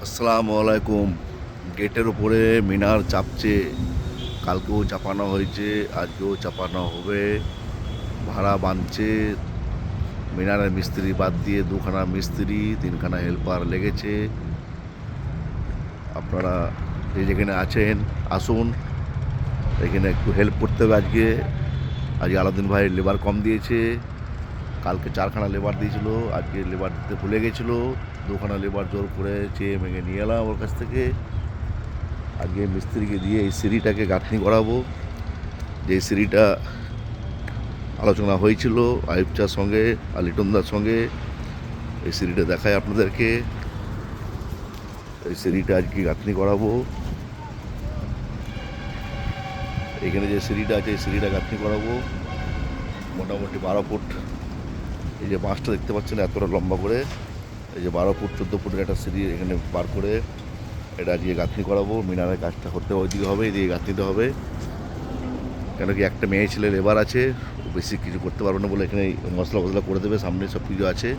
আসসালামু আলাইকুম। গেটের উপরে মিনার চাপছে। কালকেও চাপানো হয়েছে, আজকেও চাপানো হবে। ভাড়া বাঁধছে। মিনারের মিস্ত্রি বাদ দিয়ে দুখানা মিস্ত্রি, তিনখানা হেল্পার লেগেছে। আপনারা যে যেখানে আছেন আসুন, এখানে একটু হেল্প করতে হবে। আজকে আলাউদ্দিন ভাই লেবার কম দিয়েছে। কালকে 4খানা লেবার দিয়েছিল, আজকে লেবার দিতে ভুলে গেছিলো। দুখানা লেবার জোর করে চেয়ে মেঙে নিয়ে এলাম ওর কাছ থেকে। আজকে মিস্ত্রিকে দিয়ে এই সিঁড়িটাকে গাঁথনি করাবো। যে সিঁড়িটা আলোচনা হয়েছিল আইব চার সঙ্গে আর লিটনদার সঙ্গে, এই সিঁড়িটা দেখায় আপনাদেরকে। এই সিঁড়িটা আজকে গাঁথনি করাবো। এখানে যে সিঁড়িটা আছে এই সিঁড়িটা গাঁথনি করাবো মোটামুটি 12 ফুট। এই যে বাঁশটা দেখতে পাচ্ছেন এতটা লম্বা করে, এই যে 12 ফুট 14 ফুটের একটা সিঁড়ি এখানে বার করে এটা আজকে গাঁথনি করাবো। মিনারের কাজটা করতে ওইদিকে হবে, এদিকে গাঁথনিতে হবে। কেন কি একটা মেয়ে ছেলে লেবার আছে, ও বেশি কিছু করতে পারবে না বলে এখানে মশলা ফসলা করে দেবে। সামনে সব কিছু আছে।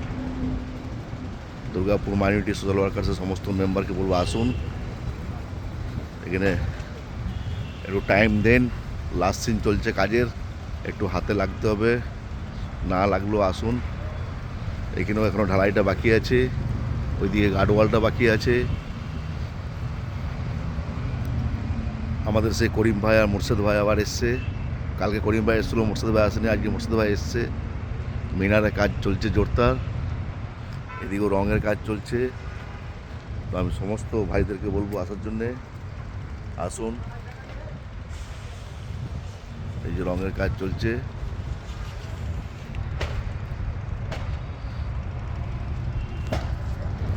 দুর্গাপুর মাইনরিটি সোশ্যাল ওয়ার্কার্সের সমস্ত মেম্বারকে বলবো আসুন, এখানে একটু টাইম দেন। লাস্ট সিন চলছে কাজের, একটু হাতে লাগতে হবে। না লাগলেও আসুন। এখানেও এখনও ঢালাইটা বাকি আছে, ওইদিকে গার্ডওয়ালটা বাকি আছে। আমাদের সেই করিম ভাই আর মোর্শেদ ভাই আবার এসছে। কালকে করিম ভাই এসেছিলো, মোর্শেদ ভাই আসেনি, আজকে মোর্শেদ ভাই এসছে। মিনারের কাজ চলছে জোরদার, এদিকেও রঙের কাজ চলছে। তো আমি সমস্ত ভাইদেরকে বলবো আসার জন্যে। আসুন, এই যে রঙের কাজ চলছে।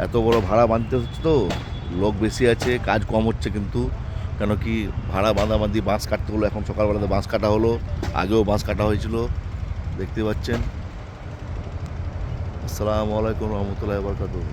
এত বড় ভাড়া বাঁধতে হচ্ছে তো, লোক বেশি আছে, কাজ কম হচ্ছে কিন্তু। কেন কি ভাড়া বাঁধাবাঁধি বাঁশ কাটতে হলো, এখন সকালবেলাতে বাঁশ কাটা হলো, আগেও বাঁশ কাটা হয়েছিল, দেখতে পাচ্ছেন। আসসালামু আলাইকুম রহমতুল্লাহি ওয়া বারাকাতুহু।